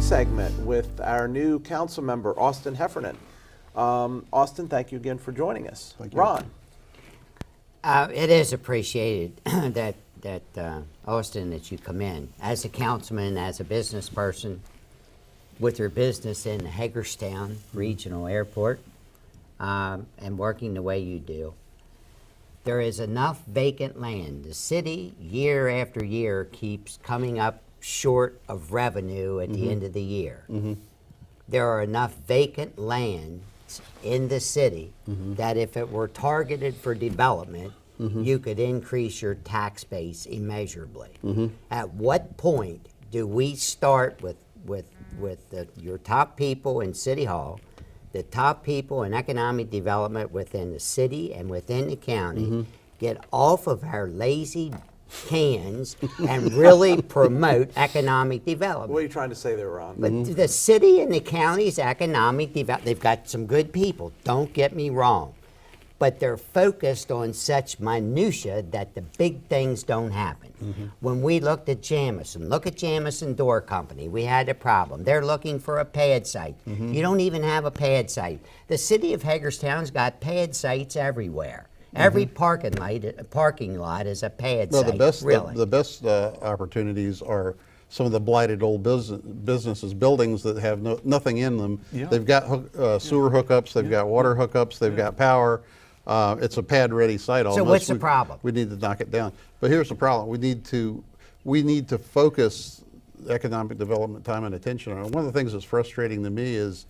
segment with our new council member, Austin Heffernan. Austin, thank you again for joining us. Thank you. Ron. It is appreciated that Austin, that you come in as a councilman, as a business person, with your business in Hagerstown Regional Airport, and working the way you do. There is enough vacant land. The city, year after year, keeps coming up short of revenue at the end of the year. There are enough vacant lands in the city that if it were targeted for development, you could increase your tax base immeasurably. At what point do we start with your top people in City Hall, the top people in economic development within the city and within the county, get off of our lazy hands and really promote economic development? What are you trying to say there, Ron? But the city and the county's economic development, they've got some good people, don't get me wrong, but they're focused on such minutia that the big things don't happen. When we looked at Jamison, look at Jamison Door Company, we had a problem. They're looking for a pad site. You don't even have a pad site. The city of Hagerstown's got pad sites everywhere. Every parking lot is a pad site. The best opportunities are some of the blighted old businesses, buildings that have nothing in them. They've got sewer hookups, they've got water hookups, they've got power. It's a pad-ready site almost. So what's the problem? We need to knock it down. But here's the problem: we need to focus economic development time and attention on it. One of the things that's frustrating to me is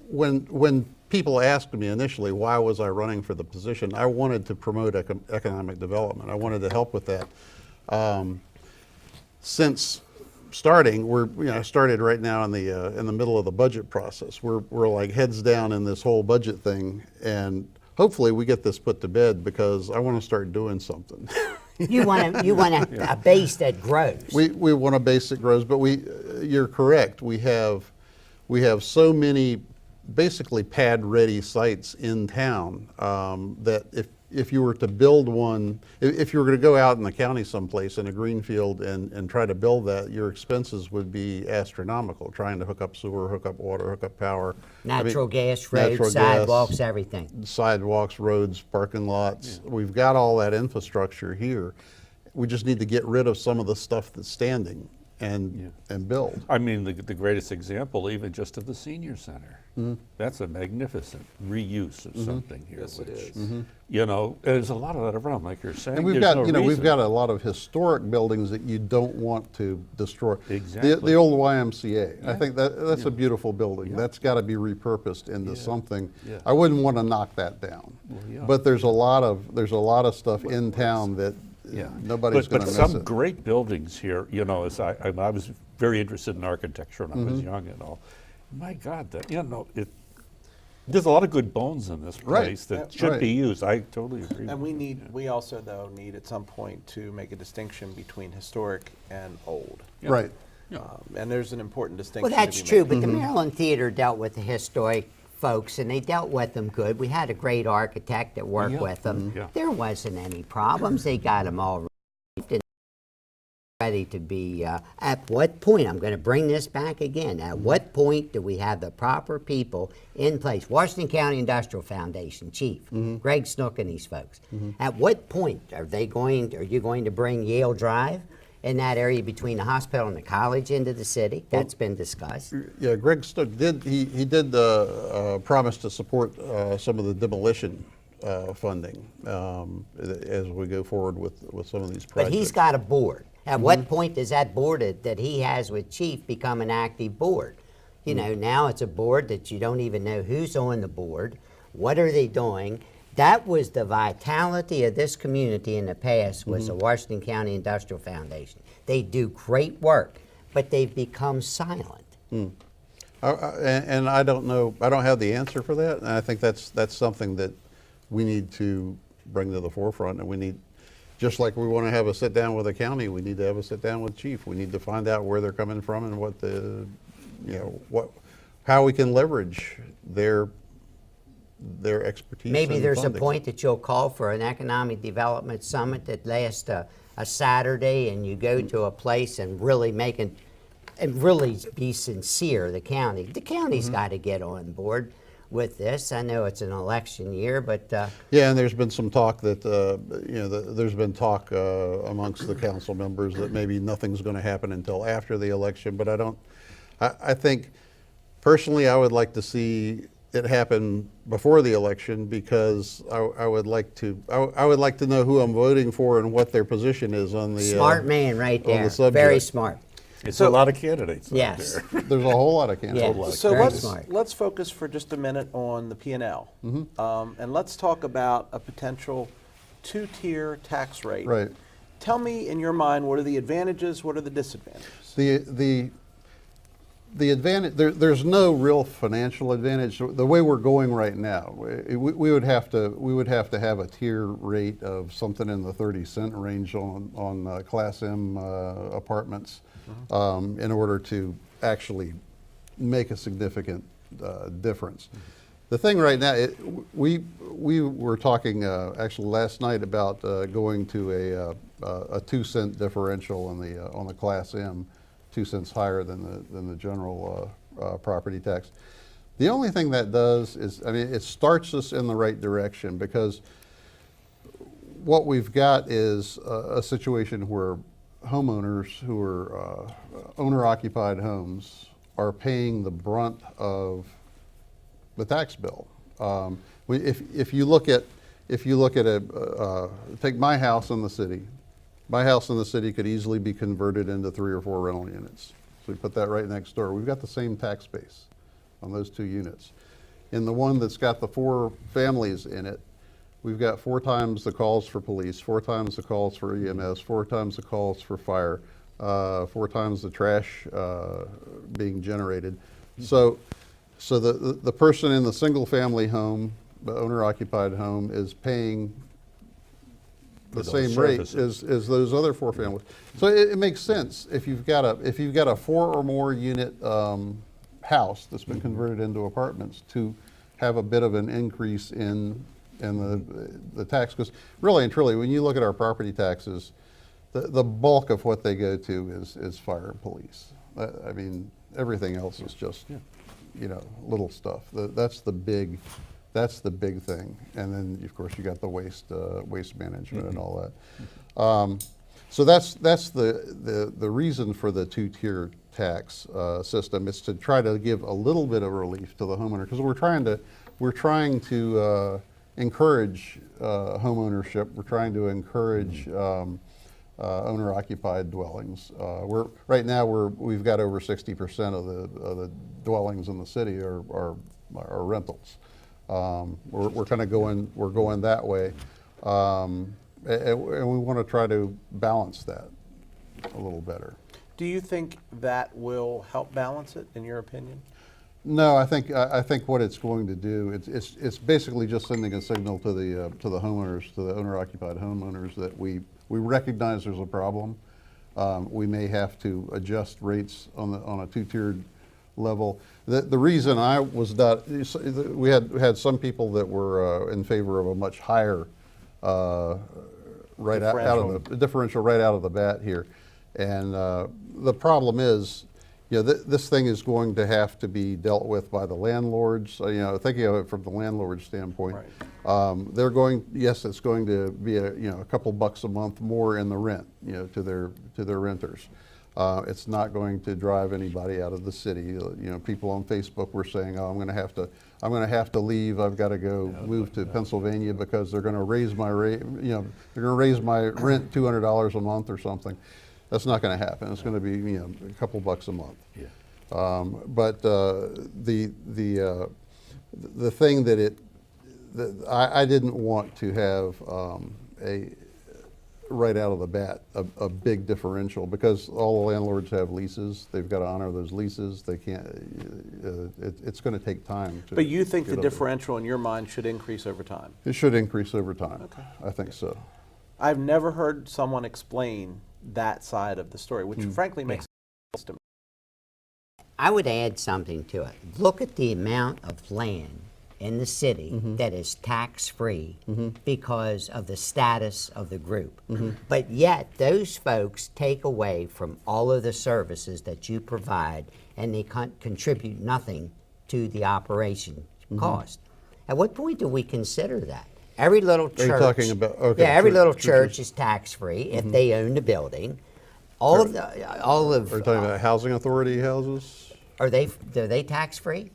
when people asked me initially why was I running for the position, I wanted to promote economic development. I wanted to help with that. Since starting, I started right now in the middle of the budget process. We're like heads down in this whole budget thing, and hopefully we get this put to bed because I want to start doing something. You want a base that grows. We want a base that grows, but you're correct. We have so many basically pad-ready sites in town that if you were to build one, if you were going to go out in the county someplace in a greenfield and try to build that, your expenses would be astronomical, trying to hook up sewer, hook up water, hook up power. Natural gas, roads, sidewalks, everything. Sidewalks, roads, parking lots. Yeah. We've got all that infrastructure here. We just need to get rid of some of the stuff that's standing and build. I mean, the greatest example, even just of the senior center. That's a magnificent reuse of something here. Yes, which, it is. There's a lot of that around, like you're saying. And we've got a lot of historic buildings that you don't want to destroy. Exactly. The old YMCA. I think that's a beautiful building. That's got to be repurposed into something. I wouldn't want to knock that down. But there's a lot of stuff in town that nobody's going to miss. But some great buildings here. As I was very interested in architecture when I was young and all. My God, there's a lot of good bones in this place that should be used. I totally agree. And we also though need at some point to make a distinction between historic and old. Right. And there's an important distinction. Well, that's true, but the Maryland Theater dealt with the historic folks, and they dealt with them good. We had a great architect that worked with them. There wasn't any problems. They got them all ready to be, at what point, I'm going to bring this back again, at what point do we have the proper people in place? Washington County Industrial Foundation Chief, Greg Snook and these folks. At what point are you going to bring Yale Drive in that area between the hospital and the college into the city? That's been discussed. Yeah, Greg Snook did promise to support some of the demolition funding as we go forward with some of these projects. But he's got a board. At what point does that board that he has with Chief become an active board? Now it's a board that you don't even know who's on the board. What are they doing? That was the vitality of this community in the past, was the Washington County Industrial Foundation. They do great work, but they've become silent. And I don't know, I don't have the answer for that. And I think that's something that we need to bring to the forefront, and we need, just like we want to have a sit down with the county, we need to have a sit down with Chief. We need to find out where they're coming from and how we can leverage their expertise. Maybe there's funding. a point that you'll call for an economic development summit that lasts a Saturday, and you go to a place and really make and really be sincere, the county's got to get on board with this. I know it's an election year, but Yeah, and there's been some talk that, there's been talk amongst the council members that maybe nothing's going to happen until after the election, but I think, personally, I would like to see it happen before the election because I would like to know who I'm voting for and what their position is on the smart man right on the there, subject. very smart. It's a lot of candidates out Yes. there. There's a whole lot of candidates. Yes. So Very smart. let's focus for just a minute on the P&L. And let's talk about a potential two-tier tax rate. Right. Tell me, in your mind, what are the advantages, what are the disadvantages? The advantage, there's no real financial advantage. The way we're going right now, we would have to have a tier rate of something in the 30-cent range on Class M apartments in order to actually make a significant difference. The thing right now, we were talking actually last night about going to a 2-cent differential on the Class M. 2 cents higher than the general property tax. The only thing that does is, it starts us in the right direction because what we've got is a situation where homeowners who are owner-occupied homes are paying the brunt of the tax bill. If you look at take my house in the city. My house in the city could easily be converted into 3 or 4 rental units. So we put that right next door. We've got the same tax base on those 2 units. In the one that's got the 4 families in it, we've got 4 times the calls for police, 4 times the calls for EMS, 4 times the calls for fire, 4 times the trash being generated. So the person in the single family home, the owner-occupied home, is paying the those same rate services. as those other 4 families. So it makes sense if you've got a 4 or more unit house that's been converted into apartments to have a bit of an increase in the tax, because really and truly, when you look at our property taxes, the bulk of what they go to is fire and police. Everything else is just little stuff. That's the big thing, and then of course you got the waste management and all that. So that's the reason for the 2-tier tax system. It's to try to give a little bit of relief to the homeowner, because we're trying to encourage home ownership. We're trying to encourage owner-occupied dwellings. Right now we've got over 60% of the dwellings in the city are rentals. We're kind of going that way, and we want to try to balance that a little better. Do you think that will help balance it, in your opinion? No, I think what it's going to do, it's basically just sending a signal to the homeowners, to the owner-occupied homeowners, that we recognize there's a problem. We may have to adjust rates on a 2-tiered level. The reason I was not, we had some people that were in favor of a much higher differential right out of the bat here, and the problem is, this thing is going to have to be dealt with by the landlords. Thinking of it from the landlord standpoint, right. Yes, it's going to be a couple bucks a month more in the rent, to their renters. It's not going to drive anybody out of the city. People on Facebook were saying, "Oh, I'm going to have to leave. I've got to go move to Pennsylvania because they're going to raise my rate. They're going to raise my rent $200 a month or something." That's not going to happen. It's going to be a couple bucks a month. Yeah. But the thing that I didn't want to have right out of the bat a big differential, because all the landlords have leases. They've got to honor those leases. They can't. It's going to take time. But you think the differential in your mind should increase over time? It should increase over time. Okay. I think so. I've never heard someone explain that side of the story, which frankly makes sense to me. I would add something to it. Look at the amount of land in the city that is tax-free because of the status of the group. But yet, those folks take away from all of the services that you provide, and they contribute nothing to the operation cost. At what point do we consider that? Every little church. Are you talking about, okay, yeah, every little churches. church is tax-free if they own the building. All of Are you talking about housing authority houses? are they tax-free?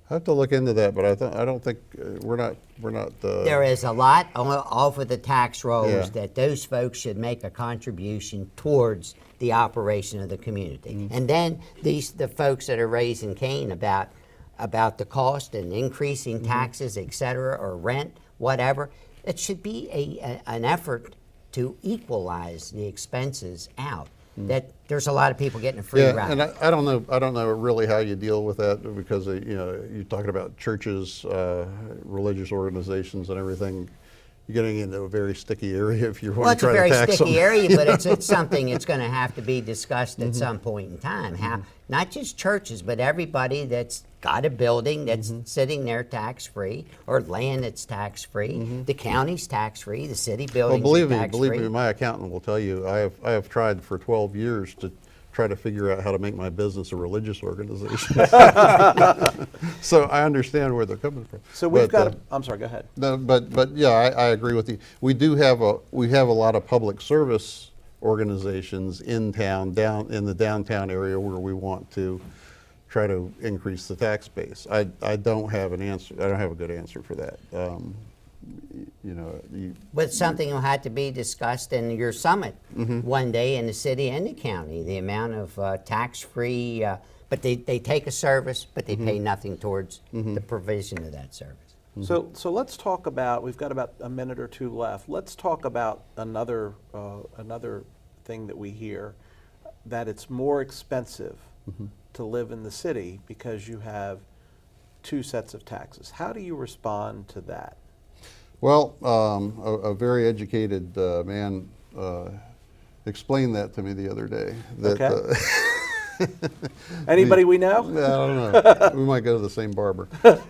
I have to look into that, but I don't think we're not. There is a lot off of the tax rolls Yeah. that those folks should make a contribution towards the operation of the community. And then the folks that are raising Cain about the cost and increasing taxes, et cetera, or rent, whatever, it should be an effort to equalize the expenses out. That there's a lot of people getting a free ride. and I don't know really how you deal with that, because you're talking about churches, religious organizations, and everything. You're getting into a very sticky area if you're Well, want it's to a try very to tax sticky them. area, but it's something that's going to have to be discussed at some point in time. How not just churches, but everybody that's got a building that's sitting there tax-free, or land that's tax-free. The county's tax-free, the city Well, buildings believe are tax-free. me, my accountant will tell you. I have tried for 12 years to try to figure out how to make my business a religious organization. So I understand where they're coming from. So we've But, got, I'm sorry, go ahead. No, but yeah, I agree with you. We have a lot of public service organizations in town, down in the downtown area, where we want to try to increase the tax base. I don't have an answer. I don't have a good answer for that. But something will have to be discussed in your summit one day in the city and the county. The amount of tax-free, but they take a service, but they pay nothing towards the provision of that service. So let's talk about, we've got about a minute or two left. Let's talk about another thing that we hear, that it's more expensive to live in the city because you have two sets of taxes. How do you respond to that? Well, a very educated man explained that to me the other day. That, Okay. Anybody we know? I don't know. We might go to the same barber. But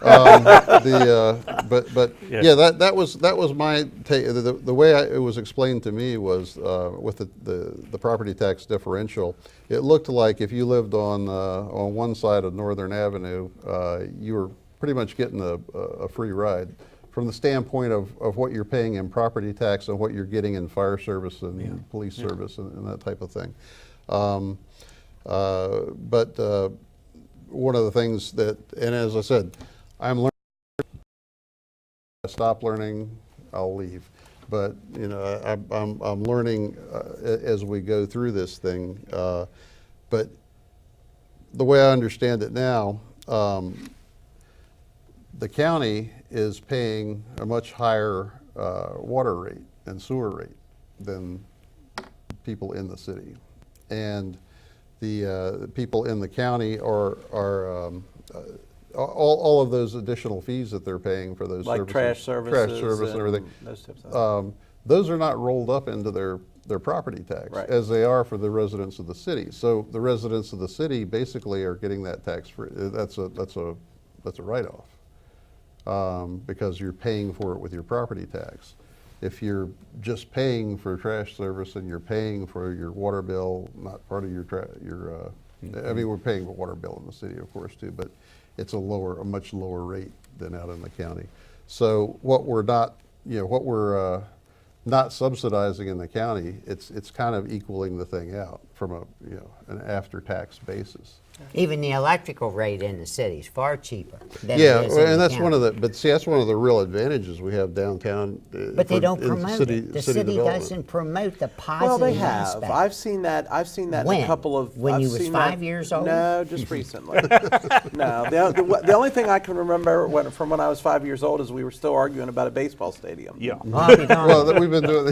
yeah, that was my take. The way it was explained to me was with the property tax differential. It looked like if you lived on one side of Northern Avenue, you were pretty much getting a free ride, from the standpoint of what you're paying in property tax and what you're getting in fire service and police service and that type of thing. But one of the things that, and as I said, I'm learning. I stop learning, I'll leave. But I'm learning as we go through this thing. But the way I understand it now, the county is paying a much higher water rate and sewer rate than people in the city, and the people in the county are all of those additional fees that they're paying for those Like services, trash services, trash service and everything. those types of things. Those are not rolled up into their property tax Right. as they are for the residents of the city. So the residents of the city basically are getting that tax free. That's a write-off because you're paying for it with your property tax. If you're just paying for trash service and you're paying for your water bill, not part of your I mean, we're paying the water bill in the city, of course, too, but it's a much lower rate than out in the county. So what we're not subsidizing in the county, it's kind of equaling the thing out from an after-tax basis. Even the electrical rate in the city is far cheaper than Yeah, it is in and the that's county. one of the. But see, that's one of the real advantages we have downtown. But they don't promote it. The city development. doesn't promote the positive Well, they have. aspect. I've seen that in When? a couple of. When I've you was seen 5 years old? No, just recently. No, the only thing I can remember from when I was 5 years old is we were still arguing about a baseball stadium. Yeah. I'll be darned. Well, we've been doing.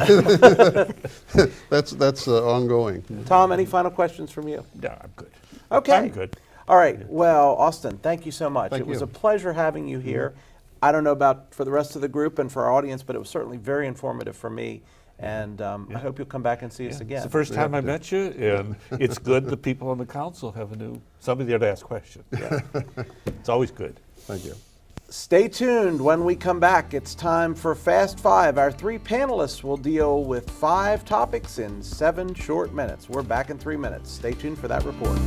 That's ongoing. Tom, any final questions from you? Yeah, I'm good. Okay. I'm good. All right. Well, Austin, thank you so much. Thank It was you. a pleasure having you here. I don't know about for the rest of the group and for our audience, but it was certainly very informative for me. And I hope you'll come back and see us Yeah, again. It's the first time I met you, and it's good that people on the council have somebody there to ask questions. Yeah. It's always good. Thank you. Stay tuned. When we come back, it's time for Fast Five. Our three panelists will deal with 5 topics in 7 short minutes. We're back in 3 minutes. Stay tuned for that report.